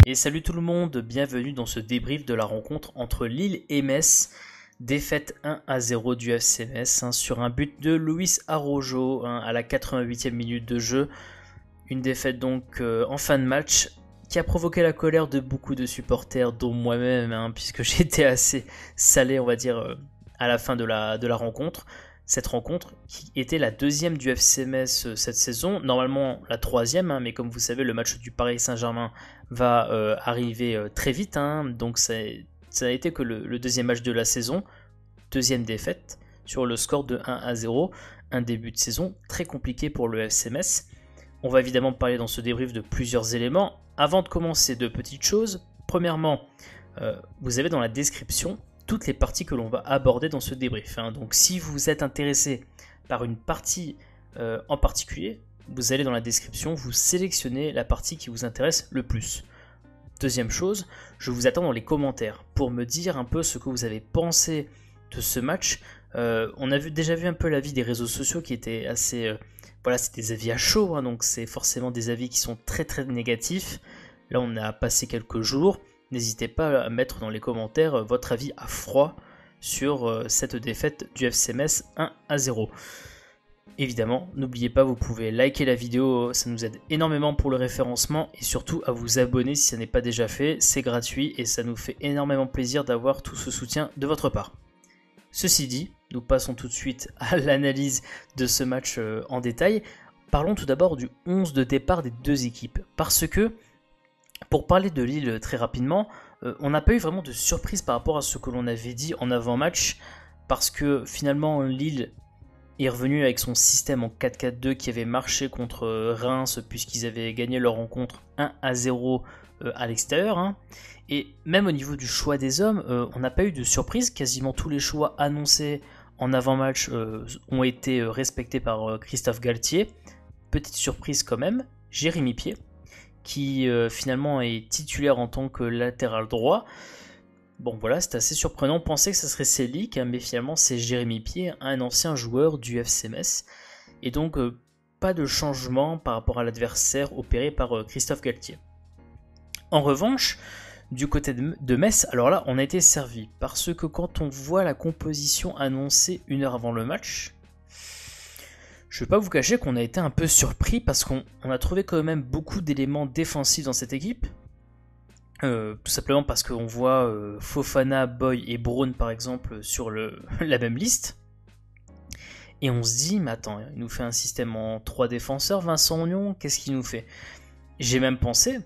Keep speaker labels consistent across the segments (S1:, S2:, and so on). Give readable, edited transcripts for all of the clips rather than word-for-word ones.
S1: Et salut tout le monde, bienvenue dans ce débrief de la rencontre entre Lille et Metz. Défaite 1-0 du FC Metz sur un but de Luis Araujo à la 88e minute de jeu. Une défaite donc en fin de match qui a provoqué la colère de beaucoup de supporters, dont moi-même, puisque j'étais assez salé, on va dire, à la fin de la rencontre. Cette rencontre qui était la deuxième du FC Metz cette saison, normalement la troisième, mais comme vous savez, le match du Paris Saint-Germain va arriver très vite, donc ça n'a été que le deuxième match de la saison, deuxième défaite sur le score de 1-0, un début de saison très compliqué pour le FC Metz. On va évidemment parler dans ce débrief de plusieurs éléments. Avant de commencer, deux petites choses. Premièrement, vous avez dans la description toutes les parties que l'on va aborder dans ce débrief. Donc si vous êtes intéressé par une partie en particulier, vous allez dans la description, vous sélectionnez la partie qui vous intéresse le plus. Deuxième chose, je vous attends dans les commentaires pour me dire un peu ce que vous avez pensé de ce match. On a déjà vu un peu l'avis des réseaux sociaux qui était assez... voilà, c'est des avis à chaud, donc c'est forcément des avis qui sont très très négatifs. Là on a passé quelques jours. N'hésitez pas à mettre dans les commentaires votre avis à froid sur cette défaite du FC Metz 1-0. Évidemment, n'oubliez pas, vous pouvez liker la vidéo, ça nous aide énormément pour le référencement et surtout à vous abonner si ça n'est pas déjà fait, c'est gratuit et ça nous fait énormément plaisir d'avoir tout ce soutien de votre part. Ceci dit, nous passons tout de suite à l'analyse de ce match en détail. Parlons tout d'abord du 11 de départ des deux équipes, parce que pour parler de Lille très rapidement, on n'a pas eu vraiment de surprise par rapport à ce que l'on avait dit en avant-match, parce que finalement Lille est revenu avec son système en 4-4-2 qui avait marché contre Reims puisqu'ils avaient gagné leur rencontre 1-0 à l'extérieur. Et même au niveau du choix des hommes, on n'a pas eu de surprise, quasiment tous les choix annoncés en avant-match ont été respectés par Christophe Galtier. Petite surprise quand même, Jérémy Pied, qui finalement est titulaire en tant que latéral droit. Bon voilà, c'est assez surprenant, on pensait que ça serait Celik, mais finalement c'est Jérémy Pied, un ancien joueur du FC Metz. Et donc pas de changement par rapport à l'adversaire opéré par Christophe Galtier. En revanche, du côté de Metz, alors là on a été servi, parce que quand on voit la composition annoncée une heure avant le match, je ne vais pas vous cacher qu'on a été un peu surpris parce qu'on a trouvé quand même beaucoup d'éléments défensifs dans cette équipe. Tout simplement parce qu'on voit Fofana, Boy et Braun par exemple sur la même liste. Et on se dit, mais attends, il nous fait un système en 3 défenseurs, Vincent Aignan, qu'est-ce qu'il nous fait? J'ai même pensé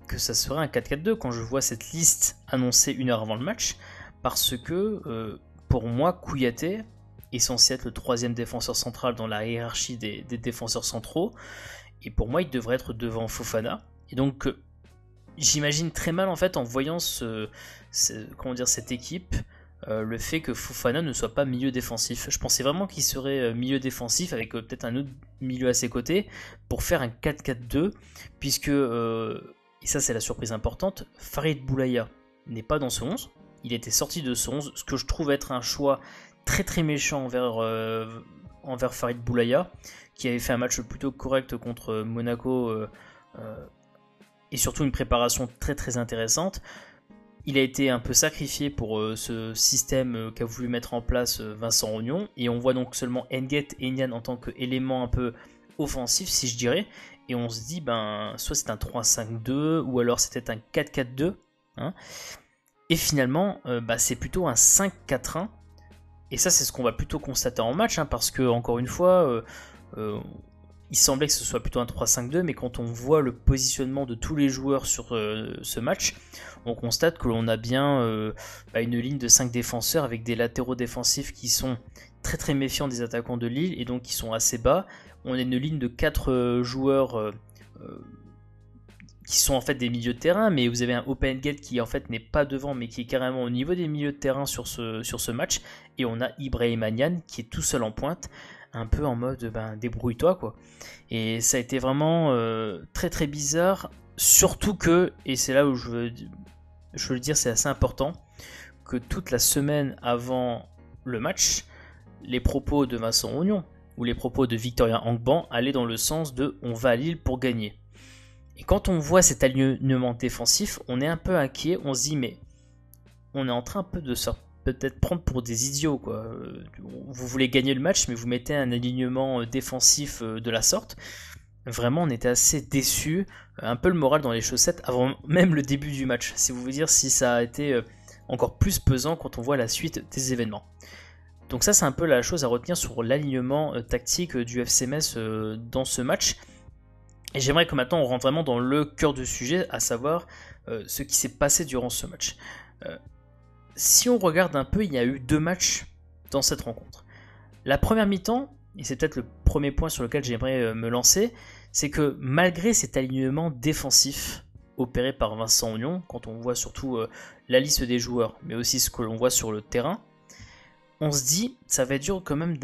S1: que ça serait un 4-4-2 quand je vois cette liste annoncée une heure avant le match, parce que pour moi, Kouyaté est censé être le 3e défenseur central dans la hiérarchie des défenseurs centraux, et pour moi il devrait être devant Fofana, et donc j'imagine très mal en fait en voyant cette équipe, le fait que Fofana ne soit pas milieu défensif. Je pensais vraiment qu'il serait milieu défensif avec peut-être un autre milieu à ses côtés pour faire un 4-4-2, puisque, et ça c'est la surprise importante, Farid Boulaya n'est pas dans ce 11, il était sorti de ce 11, ce que je trouve être un choix très très méchant envers Farid Boulaya, qui avait fait un match plutôt correct contre Monaco et surtout une préparation très très intéressante. Il a été un peu sacrifié pour ce système qu'a voulu mettre en place Vincent Aignan, et on voit donc seulement N'Guet et Nian en tant qu'élément un peu offensif si je dirais, et on se dit soit c'est un 3-5-2 ou alors c'était un 4-4-2, et finalement c'est plutôt un 5-4-1. Et ça, c'est ce qu'on va plutôt constater en match, parce que, encore une fois, il semblait que ce soit plutôt un 3-5-2, mais quand on voit le positionnement de tous les joueurs sur ce match, on constate que l'on a bien une ligne de 5 défenseurs avec des latéraux défensifs qui sont très très méfiants des attaquants de Lille et donc qui sont assez bas. On a une ligne de 4 joueurs qui sont en fait des milieux de terrain, mais vous avez un Open Gate qui en fait n'est pas devant mais qui est carrément au niveau des milieux de terrain sur ce match, et on a Ibrahima Niane qui est tout seul en pointe, un peu en mode débrouille-toi quoi. Et ça a été vraiment très très bizarre, surtout que, et c'est là où je veux le dire, c'est assez important, que toute la semaine avant le match, les propos de Vincent Aignan ou les propos de Victorien Angban allaient dans le sens de on va à Lille pour gagner. Et quand on voit cet alignement défensif, on est un peu inquiet, on se dit mais on est en train un peu de se peut-être prendre pour des idiots, quoi. Vous voulez gagner le match, mais vous mettez un alignement défensif de la sorte. Vraiment, on était assez déçus, un peu le moral dans les chaussettes avant même le début du match. C'est vous dire si ça a été encore plus pesant quand on voit la suite des événements. Donc ça, c'est un peu la chose à retenir sur l'alignement tactique du FC Metz dans ce match. Et j'aimerais que maintenant on rentre vraiment dans le cœur du sujet, à savoir ce qui s'est passé durant ce match. Si on regarde un peu, il y a eu 2 matchs dans cette rencontre. La première mi-temps, et c'est peut-être le premier point sur lequel j'aimerais me lancer, c'est que malgré cet alignement défensif opéré par Vincent Aignan, quand on voit surtout la liste des joueurs, mais aussi ce que l'on voit sur le terrain, on se dit ça va être dur quand même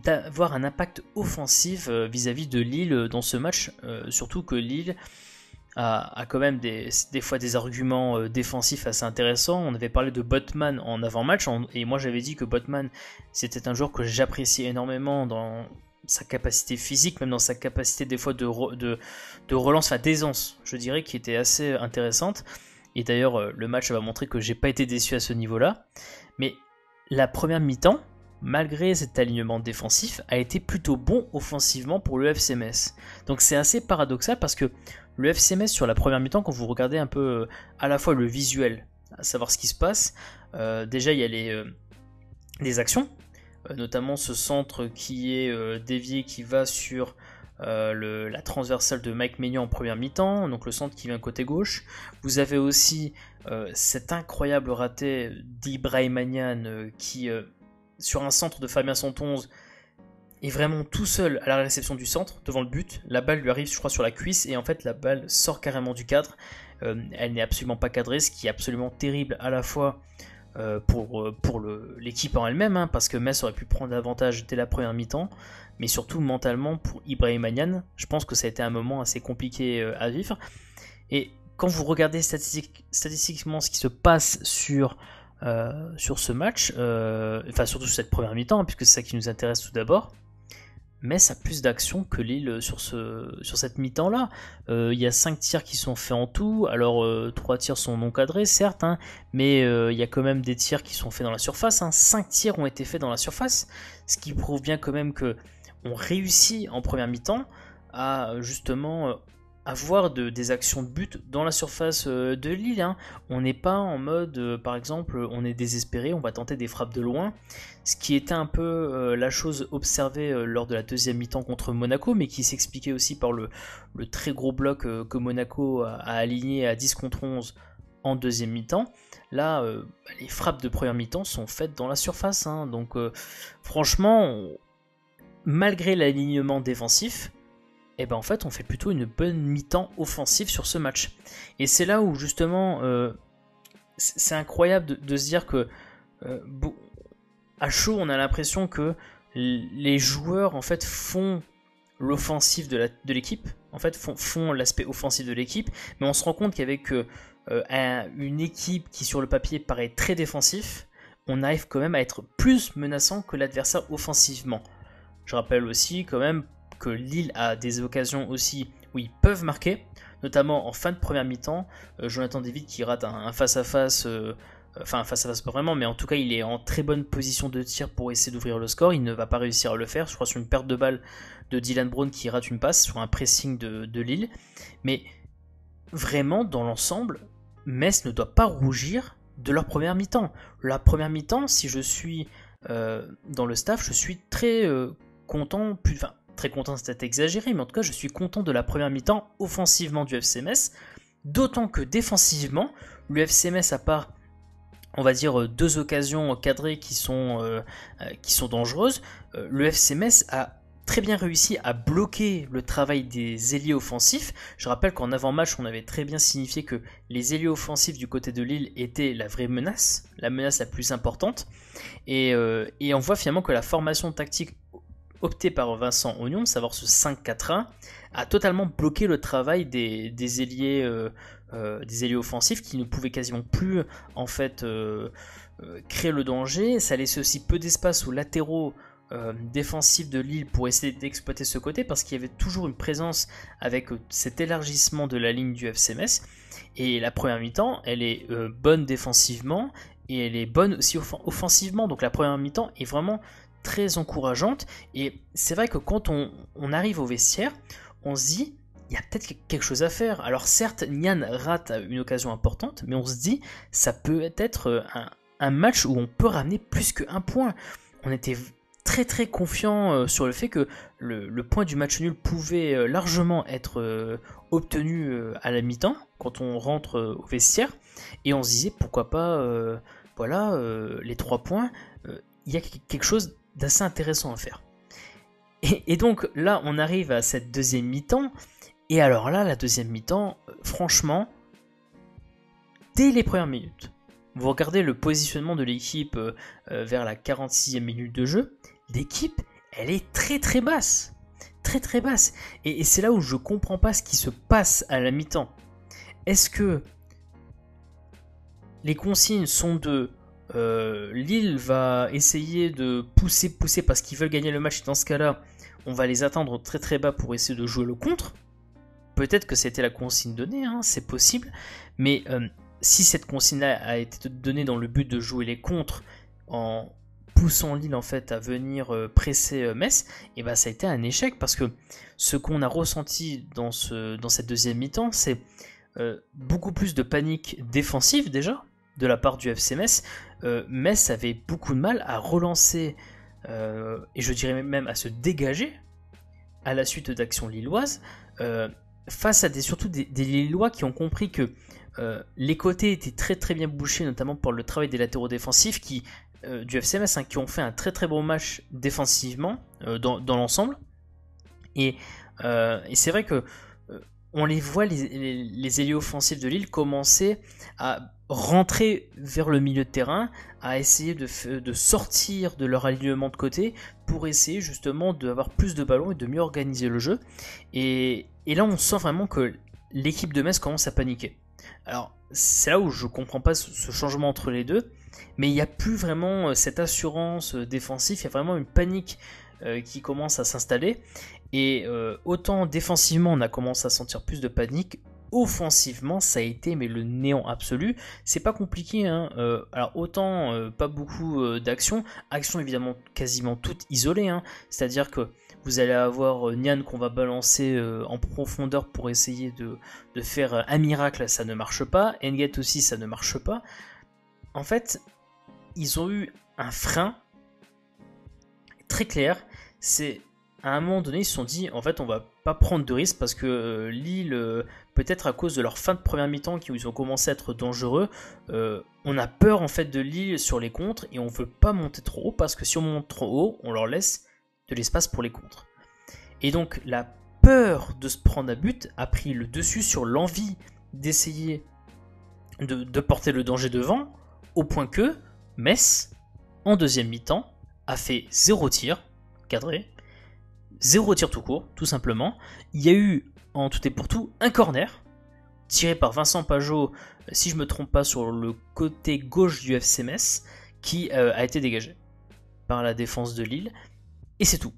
S1: d'avoir un impact offensif vis-à-vis de Lille dans ce match, surtout que Lille a quand même des fois des arguments défensifs assez intéressants. On avait parlé de Botman en avant-match, et moi j'avais dit que Botman c'était un joueur que j'appréciais énormément dans sa capacité physique, même dans sa capacité des fois de relance, enfin d'aisance, je dirais, qui était assez intéressante. Et d'ailleurs le match va montrer que j'ai pas été déçu à ce niveau-là. Mais la première mi-temps, malgré cet alignement défensif, a été plutôt bon offensivement pour le FC Metz. Donc c'est assez paradoxal parce que le FC Metz sur la première mi-temps, quand vous regardez un peu à la fois le visuel, à savoir ce qui se passe, déjà il y a les actions, notamment ce centre qui est dévié, qui va sur la transversale de Mike Maignan en première mi-temps, donc le centre qui vient côté gauche. Vous avez aussi cet incroyable raté d'Ibrahimanian qui, sur un centre de Fabien Santonze, est vraiment tout seul à la réception du centre, devant le but. La balle lui arrive, je crois, sur la cuisse, et en fait la balle sort carrément du cadre. Elle n'est absolument pas cadrée, ce qui est absolument terrible à la fois pour l'équipe en elle-même, hein, parce que Metz aurait pu prendre l'avantage dès la première mi-temps, mais surtout mentalement pour Ibrahimanian. Je pense que ça a été un moment assez compliqué à vivre. Et quand vous regardez statistiquement ce qui se passe sur ce match, enfin surtout sur cette première mi-temps, hein, puisque c'est ça qui nous intéresse tout d'abord, Metz a plus d'actions que Lille sur cette mi-temps-là. Il y a 5 tirs qui sont faits en tout. Alors 3 tirs sont non cadrés, certes, hein, mais il y a quand même des tirs qui sont faits dans la surface. 5 tirs ont été faits dans la surface, ce qui prouve bien quand même qu'on réussit en première mi-temps à justement avoir des actions de but dans la surface de Lille. Hein. On n'est pas en mode, par exemple, on est désespéré, on va tenter des frappes de loin, ce qui était un peu la chose observée lors de la deuxième mi-temps contre Monaco, mais qui s'expliquait aussi par le très gros bloc que Monaco a aligné à 10 contre 11 en deuxième mi-temps. Là, les frappes de première mi-temps sont faites dans la surface. Hein. Donc franchement, malgré l'alignement défensif, et ben en fait on fait plutôt une bonne mi-temps offensive sur ce match. Et c'est là où justement c'est incroyable de se dire que à chaud on a l'impression que les joueurs en fait font l'offensive de l'équipe, en fait font l'aspect offensif de l'équipe, mais on se rend compte qu'avec une équipe qui sur le papier paraît très défensif, on arrive quand même à être plus menaçant que l'adversaire offensivement. Je rappelle aussi quand même que Lille a des occasions aussi où ils peuvent marquer, notamment en fin de première mi-temps. Jonathan David qui rate un face-à-face, enfin face-à-face pas vraiment, mais en tout cas il est en très bonne position de tir pour essayer d'ouvrir le score. Il ne va pas réussir à le faire, je crois, sur une perte de balle de Dylan Brown qui rate une passe sur un pressing de Lille. Mais vraiment, dans l'ensemble, Metz ne doit pas rougir de leur première mi-temps. La première mi-temps, si je suis dans le staff, je suis très content, enfin très content c'est peut-être exagéré, mais en tout cas je suis content de la première mi-temps offensivement du FC Metz, d'autant que défensivement, le FC Metz, à part on va dire 2 occasions cadrées qui sont dangereuses, le FC Metz a très bien réussi à bloquer le travail des ailiers offensifs. Je rappelle qu'en avant-match, on avait très bien signifié que les ailiers offensifs du côté de Lille étaient la vraie menace, la menace la plus importante. Et on voit finalement que la formation tactique optée par Vincent Aignan, savoir ce 5-4-1, a totalement bloqué le travail des ailiers offensifs qui ne pouvaient quasiment plus en fait créer le danger. Ça laissait aussi peu d'espace aux latéraux défensif de Lille pour essayer d'exploiter ce côté, parce qu'il y avait toujours une présence avec cet élargissement de la ligne du FC Metz. Et la première mi-temps, elle est bonne défensivement et elle est bonne aussi offensivement. Donc la première mi-temps est vraiment très encourageante. Et c'est vrai que quand on arrive au vestiaire, on se dit, il y a peut-être quelque chose à faire. Alors certes, Nian rate une occasion importante, mais on se dit, ça peut être un match où on peut ramener plus qu'un point. On était très très confiant sur le fait que le point du match nul pouvait largement être obtenu à la mi-temps, quand on rentre au vestiaire, et on se disait, pourquoi pas, les 3 points, il y a quelque chose d'assez intéressant à faire. Et donc là, on arrive à cette deuxième mi-temps, et alors là, la deuxième mi-temps, franchement, dès les premières minutes, vous regardez le positionnement de l'équipe vers la 46e minute de jeu, l'équipe, elle est très très basse. Très très basse. Et c'est là où je comprends pas ce qui se passe à la mi-temps. Est-ce que les consignes sont de Lille va essayer de pousser parce qu'ils veulent gagner le match, et dans ce cas-là, on va les atteindre très très bas pour essayer de jouer le contre. Peut-être que c'était la consigne donnée, hein, c'est possible, mais si cette consigne-là a été donnée dans le but de jouer les contres en poussant Lille en fait à venir presser Metz, et ben ça a été un échec, parce que ce qu'on a ressenti dans cette deuxième mi-temps, c'est beaucoup plus de panique défensive déjà de la part du FC Metz. Metz avait beaucoup de mal à relancer et je dirais même à se dégager à la suite d'actions lilloises, face à surtout des Lillois qui ont compris que les côtés étaient très très bien bouchés, notamment par le travail des latéraux défensifs du FC Metz, qui ont fait un très très bon match défensivement dans l'ensemble. Et c'est vrai que on les voit, les ailiers offensifs de Lille, commencer à rentrer vers le milieu de terrain, à essayer de sortir de leur alignement de côté pour essayer justement d'avoir plus de ballons et de mieux organiser le jeu. Et là, on sent vraiment que l'équipe de Metz commence à paniquer. Alors, c'est là où je comprends pas ce changement entre les deux, mais il n'y a plus vraiment cette assurance défensive, il y a vraiment une panique qui commence à s'installer. Et autant défensivement on a commencé à sentir plus de panique, offensivement ça a été mais le néant absolu. C'est pas compliqué, hein. Alors autant pas beaucoup d'actions évidemment quasiment toutes isolées, hein. C'est-à-dire que vous allez avoir Nian qu'on va balancer en profondeur pour essayer de faire un miracle, ça ne marche pas. Nget aussi, ça ne marche pas. En fait, ils ont eu un frein très clair. C'est à un moment donné, ils se sont dit, en fait, on va pas prendre de risques parce que Lille, peut-être à cause de leur fin de première mi-temps, qui ils ont commencé à être dangereux, on a peur en fait de Lille sur les contres et on veut pas monter trop haut, parce que si on monte trop haut, on leur laisse de l'espace pour les contres. Et donc la peur de se prendre à but a pris le dessus sur l'envie d'essayer de porter le danger devant, au point que Metz, en deuxième mi-temps, a fait 0 tir cadré, 0 tir tout court, tout simplement. Il y a eu, en tout et pour tout, un corner, tiré par Vincent Pajot, si je ne me trompe pas, sur le côté gauche du FC Metz, qui a été dégagé par la défense de Lille. Et c'est tout.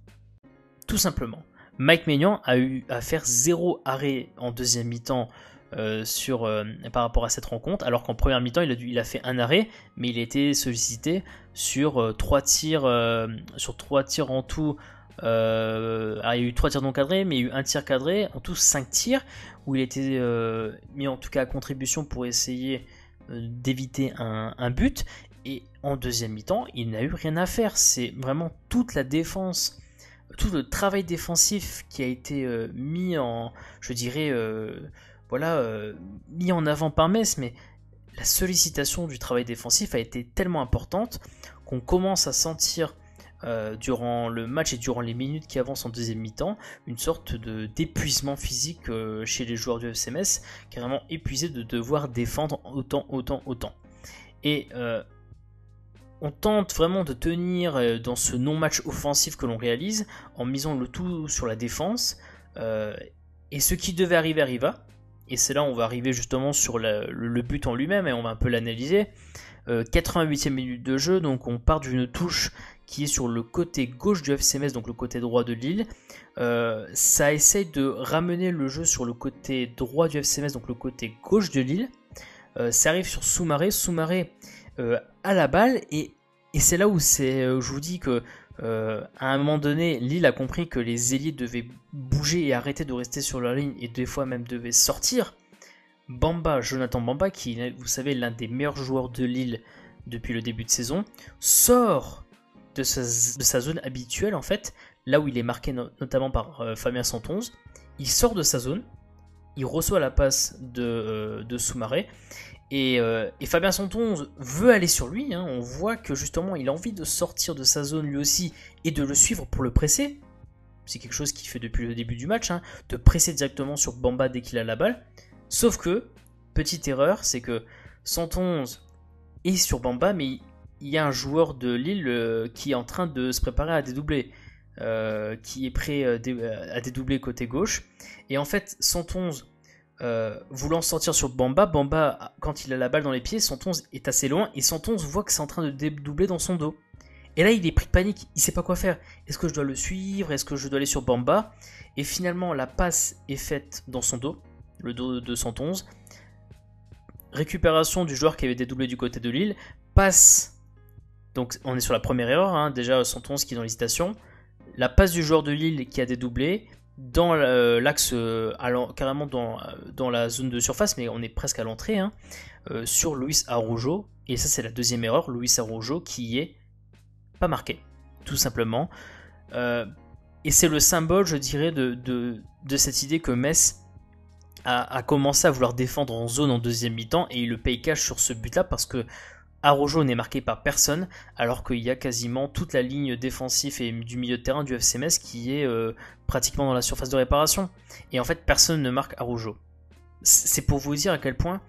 S1: Tout simplement. Mike Maignan a eu à faire 0 arrêt en deuxième mi-temps par rapport à cette rencontre, alors qu'en première mi-temps il a fait un arrêt, mais il a été sollicité sur 3 tirs en tout. Il y a eu 3 tirs non cadrés, mais il y a eu un tir cadré, en tout 5 tirs où il a été mis en tout cas à contribution pour essayer d'éviter un but. Et en deuxième mi-temps il n'a eu rien à faire. C'est vraiment toute la défense, tout le travail défensif qui a été mis en, je dirais, mis en avant par Metz, mais la sollicitation du travail défensif a été tellement importante qu'on commence à sentir durant le match et durant les minutes qui avancent en deuxième mi-temps une sorte d'épuisement physique chez les joueurs du FC Metz, carrément épuisés de devoir défendre autant. Et on tente vraiment de tenir dans ce non-match offensif que l'on réalise en misant le tout sur la défense, et ce qui devait arriver arriva. et c'est là où on va arriver justement sur le but en lui-même et on va un peu l'analyser. 88e minute de jeu, donc on part d'une touche qui est sur le côté gauche du FC Metz, donc le côté droit de Lille. Ça essaye de ramener le jeu sur le côté droit du FC Metz, donc le côté gauche de Lille. Ça arrive sur Soumaré. Soumaré a la balle et c'est là où je vous dis que à un moment donné, Lille a compris que les ailiers devaient bouger et arrêter de rester sur leur ligne et des fois même devaient sortir. Jonathan Bamba, qui est, vous savez, l'un des meilleurs joueurs de Lille depuis le début de saison, sort de sa zone habituelle en fait, là où il est marqué notamment par Fabien Santonze. Il sort de sa zone, il reçoit la passe de Soumaré et Fabien Santonze veut aller sur lui, hein. On voit que justement il a envie de sortir de sa zone lui aussi et de le suivre pour le presser. C'est quelque chose qu'il fait depuis le début du match, hein, de presser directement sur Bamba dès qu'il a la balle. Sauf que, petite erreur, c'est que Santonze est sur Bamba, mais il y a un joueur de Lille qui est en train de se préparer à dédoubler, qui est prêt à dédoubler côté gauche. Et en fait, Santonze, voulant sortir sur Bamba, quand il a la balle dans les pieds, Santonze est assez loin, et Santonze voit que c'est en train de dédoubler dans son dos. Et là, il est pris de panique, il ne sait pas quoi faire. Est-ce que je dois le suivre? Est-ce que je dois aller sur Bamba? Et finalement, la passe est faite dans son dos, le dos de Santonze. Récupération du joueur qui avait dédoublé du côté de Lille. Passe. Donc on est sur la première erreur, hein. Déjà Santonze qui est dans l'hésitation. La passe du joueur de Lille qui a dédoublé dans l'axe, carrément dans la zone de surface, mais on est presque à l'entrée, hein, sur Luis Araujo. Et ça c'est la deuxième erreur, Luis Araujo qui est pas marqué, tout simplement. Et c'est le symbole, je dirais, de cette idée que Metz a commencé à vouloir défendre en zone en deuxième mi-temps et il le paye cash sur ce but-là parce que Araujo n'est marqué par personne alors qu'il y a quasiment toute la ligne défensive et du milieu de terrain du FC Metz qui est pratiquement dans la surface de réparation. Et en fait, personne ne marque Araujo. C'est pour vous dire à quel point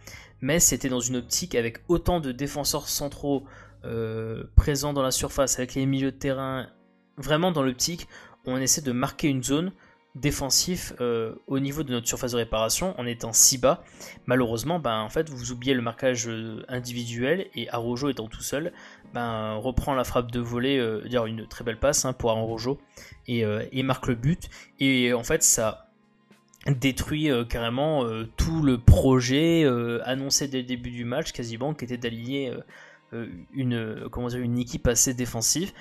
S1: Metz était dans une optique avec autant de défenseurs centraux présents dans la surface, avec les milieux de terrain, vraiment dans l'optique où on essaie de marquer une zone défensif au niveau de notre surface de réparation en étant si bas. Malheureusement, en fait, vous oubliez le marquage individuel et Araujo étant tout seul, reprend la frappe de volée, dire une très belle passe, hein, pour Araujo et marque le but. Et en fait, ça détruit carrément tout le projet annoncé dès le début du match, quasiment, qui était d'aligner une équipe assez défensive.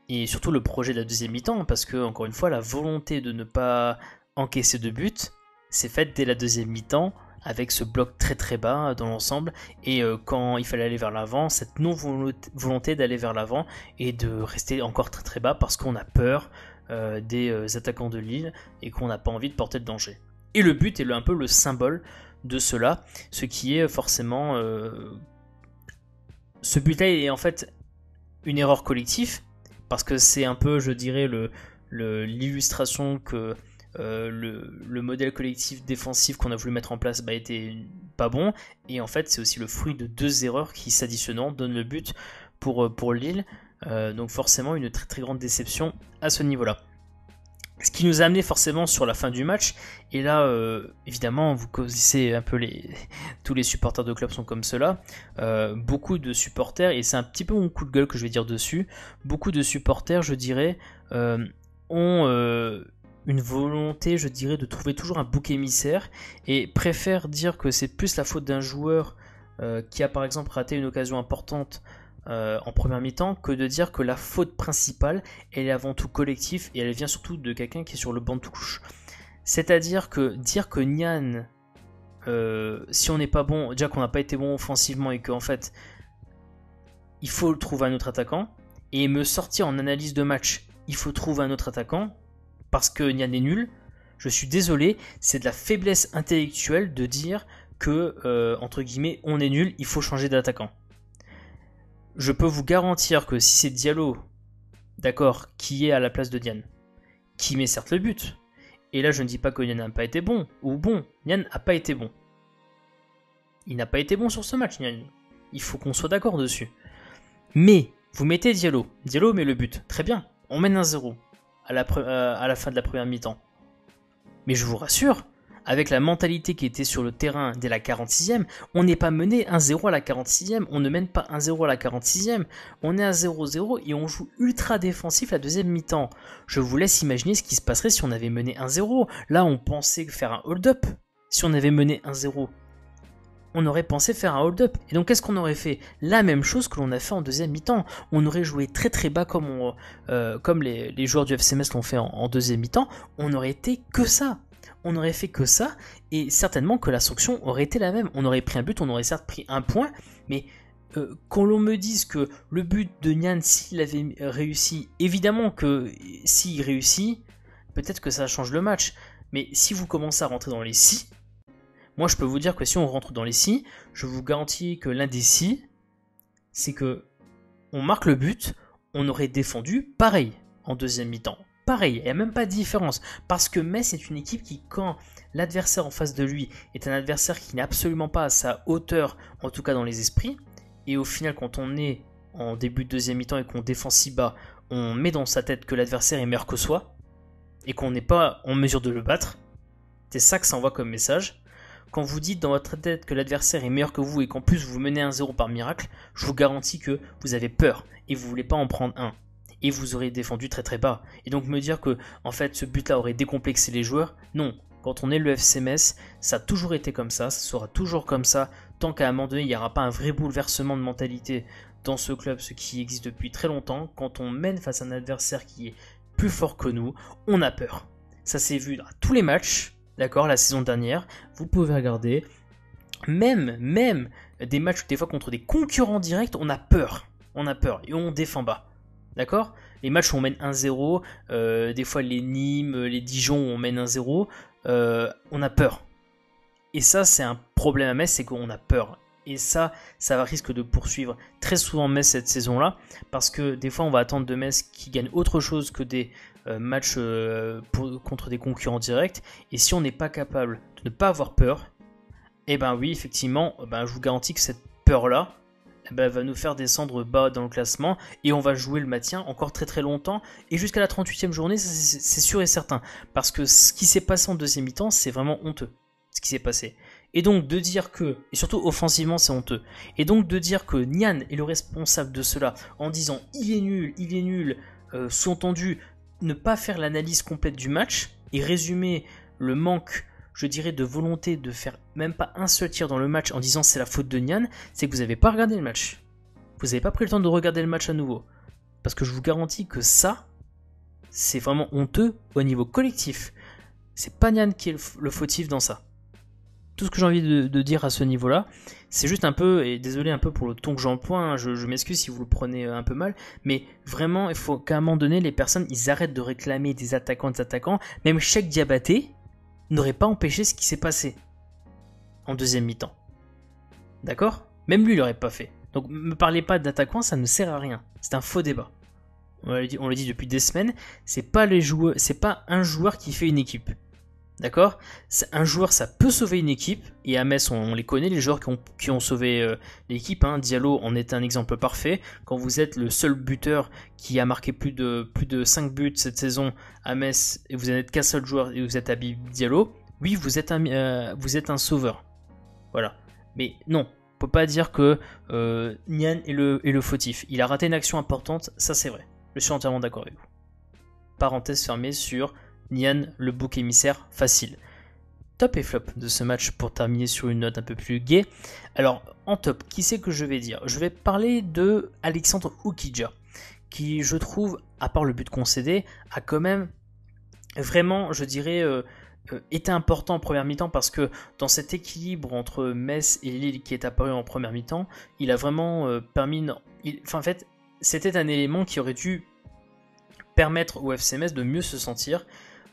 S1: Et surtout le projet de la deuxième mi-temps, parce que, encore une fois, la volonté de ne pas encaisser de but, c'est faite dès la deuxième mi-temps, avec ce bloc très très bas dans l'ensemble, et quand il fallait aller vers l'avant, cette non-volonté d'aller vers l'avant, et de rester encore très très bas, parce qu'on a peur des attaquants de Lille, et qu'on n'a pas envie de porter de danger. Et le but est un peu le symbole de cela, ce qui est forcément... Ce but-là est en fait une erreur collective, parce que c'est un peu, je dirais, l'illustration que le modèle collectif défensif qu'on a voulu mettre en place était pas bon, et en fait c'est aussi le fruit de deux erreurs qui s'additionnant donnent le but pour Lille, donc forcément une très très grande déception à ce niveau-là. Ce qui nous a amené forcément sur la fin du match, et là évidemment vous connaissez un peu tous les supporters de club sont comme cela, beaucoup de supporters, et c'est un petit peu mon coup de gueule que je vais dire dessus, beaucoup de supporters je dirais ont une volonté je dirais de trouver toujours un bouc émissaire, et préfèrent dire que c'est plus la faute d'un joueur qui a par exemple raté une occasion importante en première mi-temps, que de dire que la faute principale elle est avant tout collective et elle vient surtout de quelqu'un qui est sur le banc de touche. C'est-à-dire que dire que Nian, si on n'est pas bon, déjà qu'on n'a pas été bon offensivement et qu'en fait il faut trouver un autre attaquant, et me sortir en analyse de match il faut trouver un autre attaquant parce que Nian est nul, je suis désolé, c'est de la faiblesse intellectuelle de dire que entre guillemets on est nul, il faut changer d'attaquant. Je peux vous garantir que si c'est Diallo, d'accord, qui est à la place de Nian, qui met certes le but, et là je ne dis pas que Nian n'a pas été bon, ou bon, Nian n'a pas été bon. Il n'a pas été bon sur ce match, Nian. Il faut qu'on soit d'accord dessus. Mais, vous mettez Diallo met le but, très bien, on mène 1-0 à la fin de la première mi-temps. Mais je vous rassure, avec la mentalité qui était sur le terrain dès la 46e, on n'est pas mené 1-0 à la 46e, on ne mène pas 1-0 à la 46e, on est à 0-0 et on joue ultra défensif la deuxième mi-temps. Je vous laisse imaginer ce qui se passerait si on avait mené 1-0. Là, on pensait faire un hold-up. Si on avait mené 1-0, on aurait pensé faire un hold-up. Et donc, qu'est-ce qu'on aurait fait? La même chose que l'on a fait en deuxième mi-temps. On aurait joué très très bas comme les joueurs du FC Metz l'ont fait en deuxième mi-temps. On aurait été que ça. On aurait fait que ça. Et certainement que la sanction aurait été la même. On aurait pris un but, on aurait certes pris un point. Mais quand l'on me dise que le but de Nian, s'il avait réussi, évidemment que s'il réussit, peut-être que ça change le match. Mais si vous commencez à rentrer dans les si, moi, je peux vous dire que si on rentre dans les si, je vous garantis que l'un des si, c'est que on marque le but, on aurait défendu pareil en deuxième mi-temps. Pareil, il n'y a même pas de différence. Parce que Metz est une équipe qui, quand l'adversaire en face de lui est un adversaire qui n'est absolument pas à sa hauteur, en tout cas dans les esprits, et au final, quand on est en début de deuxième mi-temps et qu'on défend si bas, on met dans sa tête que l'adversaire est meilleur que soi, et qu'on n'est pas en mesure de le battre, c'est ça que ça envoie comme message. Quand vous dites dans votre tête que l'adversaire est meilleur que vous et qu'en plus vous menez 1-0 par miracle, je vous garantis que vous avez peur et vous voulez pas en prendre un. Et vous aurez défendu très très bas. Et donc me dire que en fait ce but-là aurait décomplexé les joueurs, non. Quand on est le FC Metz, ça a toujours été comme ça sera toujours comme ça, tant qu'à un moment donné il n'y aura pas un vrai bouleversement de mentalité dans ce club, ce qui existe depuis très longtemps. Quand on mène face à un adversaire qui est plus fort que nous, on a peur. Ça s'est vu à tous les matchs. D'accord, la saison dernière, vous pouvez regarder, même des matchs des fois contre des concurrents directs, on a peur et on défend bas. D'accord? Les matchs où on mène 1-0, des fois les Nîmes, les Dijon où on mène 1-0, on a peur. Et ça, c'est un problème à Metz, c'est qu'on a peur. Et ça risque de poursuivre très souvent Metz cette saison-là, parce que des fois on va attendre de Metz qui gagne autre chose que des matchs contre des concurrents directs, et si on n'est pas capable de ne pas avoir peur, et ben oui, effectivement, je vous garantis que cette peur-là va nous faire descendre bas dans le classement, et on va jouer le maintien encore très très longtemps, et jusqu'à la 38e journée, c'est sûr et certain, parce que ce qui s'est passé en deuxième mi-temps, c'est vraiment honteux, ce qui s'est passé. Et donc de dire que, et surtout offensivement c'est honteux, et donc de dire que Nian est le responsable de cela, en disant il est nul, sous-entendu, ne pas faire l'analyse complète du match, et résumer le manque, je dirais, de volonté de faire même pas un seul tir dans le match en disant c'est la faute de Nian, c'est que vous n'avez pas regardé le match. Vous n'avez pas pris le temps de regarder le match à nouveau. Parce que je vous garantis que ça, c'est vraiment honteux au niveau collectif. C'est pas Nian qui est le fautif dans ça. Tout ce que j'ai envie de dire à ce niveau-là, c'est juste un peu, et désolé un peu pour le ton que j'emploie, hein, je m'excuse si vous le prenez un peu mal, mais vraiment, il faut qu'à un moment donné, les personnes, ils arrêtent de réclamer des attaquants. Même Cheikh Diabaté n'aurait pas empêché ce qui s'est passé en deuxième mi-temps. D'accord? Même lui, il l'aurait pas fait. Donc, me parlez pas d'attaquants, ça ne sert à rien. C'est un faux débat. On le dit depuis des semaines, c'est pas un joueur qui fait une équipe. D'accord? Un joueur, ça peut sauver une équipe, et à Metz, on les connaît, les joueurs qui ont sauvé l'équipe. Hein. Diallo en est un exemple parfait. Quand vous êtes le seul buteur qui a marqué plus de 5 buts cette saison à Metz, et vous n'êtes qu'un seul joueur, et vous êtes Habib Diallo, oui, vous êtes un sauveur. Voilà. Mais non, on peut pas dire que Nian est le fautif. Il a raté une action importante, ça c'est vrai. Je suis entièrement d'accord avec vous. Parenthèse fermée sur Nian, le bouc émissaire facile. Top et flop de ce match pour terminer sur une note un peu plus gaie. Alors, en top, qui c'est que je vais dire? Je vais parler de Alexandre Oukidja, qui, je trouve, à part le but concédé, a quand même vraiment, je dirais, été important en première mi-temps, parce que dans cet équilibre entre Metz et Lille qui est apparu en première mi-temps, il a vraiment permis... en fait, c'était un élément qui aurait dû permettre au FC Metz de mieux se sentir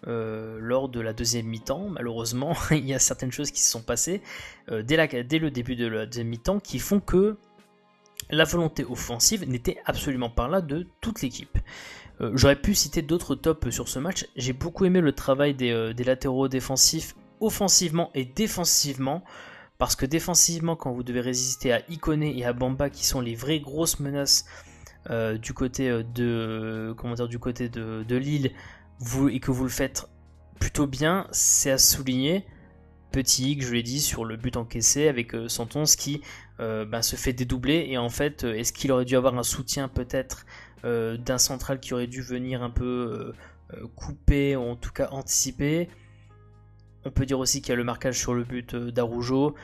S1: lors de la deuxième mi-temps. Malheureusement, il y a certaines choses qui se sont passées dès le début de la deuxième mi-temps qui font que la volonté offensive n'était absolument pas là de toute l'équipe. J'aurais pu citer d'autres tops sur ce match. J'ai beaucoup aimé le travail des latéraux défensifs, offensivement et défensivement, parce que défensivement, quand vous devez résister à Ikoné et à Bamba, qui sont les vraies grosses menaces du côté de Lille, et que vous le faites plutôt bien, c'est à souligner. petit hic, je l'ai dit, sur le but encaissé avec Santon qui se fait dédoubler. Et en fait, est-ce qu'il aurait dû avoir un soutien peut-être d'un central qui aurait dû venir un peu couper, ou en tout cas anticiper? On peut dire aussi qu'il y a le marquage sur le but d'Araujo.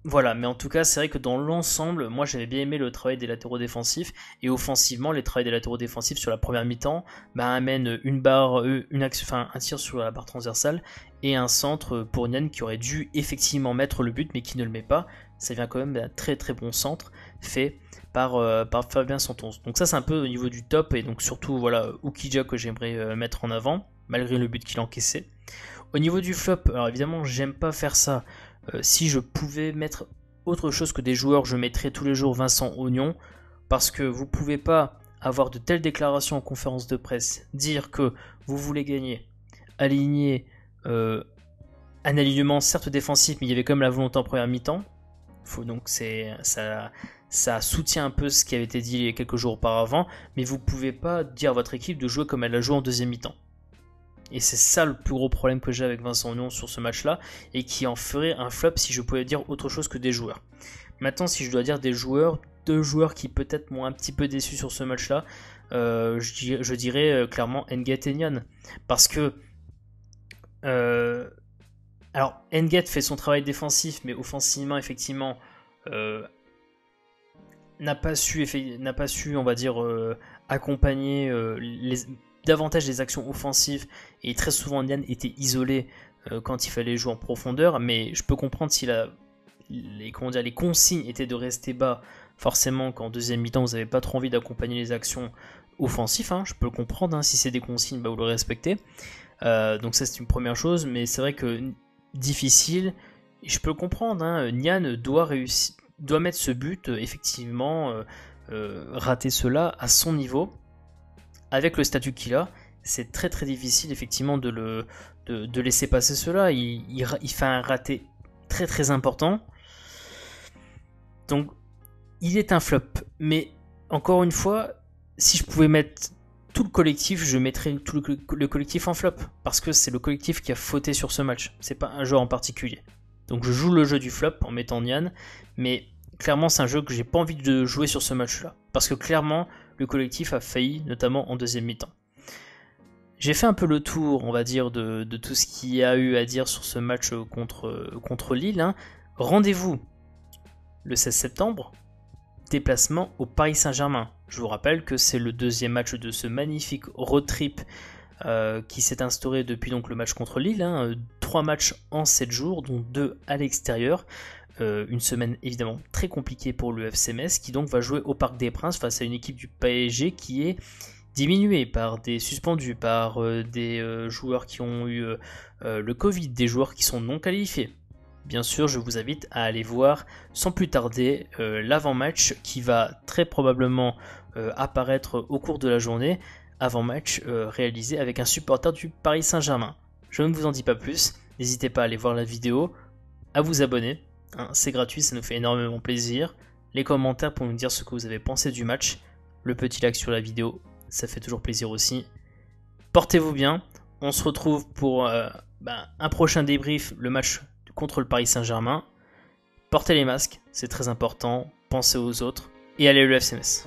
S1: Voilà, mais en tout cas, c'est vrai que dans l'ensemble, moi j'avais bien aimé le travail des latéraux défensifs, et offensivement, les travails des latéraux défensifs sur la première mi-temps amènent un tir sur la barre transversale et un centre pour Nian qui aurait dû effectivement mettre le but, mais qui ne le met pas. Ça vient quand même d'un très très bon centre fait par Fabien Santon. Donc ça, c'est un peu au niveau du top, et donc surtout voilà Ukija que j'aimerais mettre en avant, malgré le but qu'il a encaissé. Au niveau du flop, alors évidemment, j'aime pas faire ça. Si je pouvais mettre autre chose que des joueurs, je mettrais tous les jours Vincent Aignan, parce que vous pouvez pas avoir de telles déclarations en conférence de presse, dire que vous voulez gagner, aligner un alignement certes défensif, mais il y avait quand même la volonté en première mi-temps. Donc ça soutient un peu ce qui avait été dit quelques jours auparavant, mais vous pouvez pas dire à votre équipe de jouer comme elle a joué en deuxième mi-temps. Et c'est ça le plus gros problème que j'ai avec Vincent Aignan sur ce match-là, et qui en ferait un flop si je pouvais dire autre chose que des joueurs. Maintenant, si je dois dire des joueurs, deux joueurs qui peut-être m'ont un petit peu déçu sur ce match-là, je dirais clairement N'Guet et Nian. Parce que alors N'Guet fait son travail défensif, mais offensivement, effectivement, n'a pas su, on va dire, accompagner davantage des actions offensives, et très souvent Nian était isolé quand il fallait jouer en profondeur, mais je peux comprendre si les consignes étaient de rester bas, forcément qu'en deuxième mi-temps vous n'avez pas trop envie d'accompagner les actions offensives, je peux le comprendre, si c'est des consignes, vous le respectez. Donc ça c'est une première chose, mais c'est vrai que difficile, et je peux le comprendre, Nian doit mettre ce but, effectivement, rater cela à son niveau. Avec le statut qu'il a, c'est très très difficile effectivement de laisser passer cela. Il fait un raté très très important. Donc il est un flop. Mais encore une fois, si je pouvais mettre tout le collectif, je mettrais tout le collectif en flop. Parce que c'est le collectif qui a fauté sur ce match. C'est pas un joueur en particulier. Donc je joue le jeu du flop en mettant Nian. Mais clairement c'est un jeu que j'ai pas envie de jouer sur ce match-là. Parce que clairement, le collectif a failli, notamment en deuxième mi-temps. J'ai fait un peu le tour, on va dire, de tout ce qu'il y a eu à dire sur ce match contre Lille. Rendez-vous le 16 septembre, déplacement au Paris Saint-Germain. Je vous rappelle que c'est le deuxième match de ce magnifique road trip qui s'est instauré depuis donc le match contre Lille. 3 matchs en 7 jours, dont 2 à l'extérieur. Une semaine évidemment très compliquée pour le FC Metz, qui donc va jouer au Parc des Princes face à une équipe du PSG qui est diminuée par des suspendus, par des joueurs qui ont eu le Covid, des joueurs qui sont non qualifiés. Bien sûr, je vous invite à aller voir sans plus tarder l'avant-match qui va très probablement apparaître au cours de la journée, avant-match réalisé avec un supporter du Paris Saint-Germain. Je ne vous en dis pas plus, n'hésitez pas à aller voir la vidéo, à vous abonner. C'est gratuit, ça nous fait énormément plaisir. Les commentaires pour nous dire ce que vous avez pensé du match. Le petit like sur la vidéo, ça fait toujours plaisir aussi. Portez-vous bien. On se retrouve pour un prochain débrief, le match contre le Paris Saint-Germain. Portez les masques, c'est très important. Pensez aux autres. Et allez le FC Metz.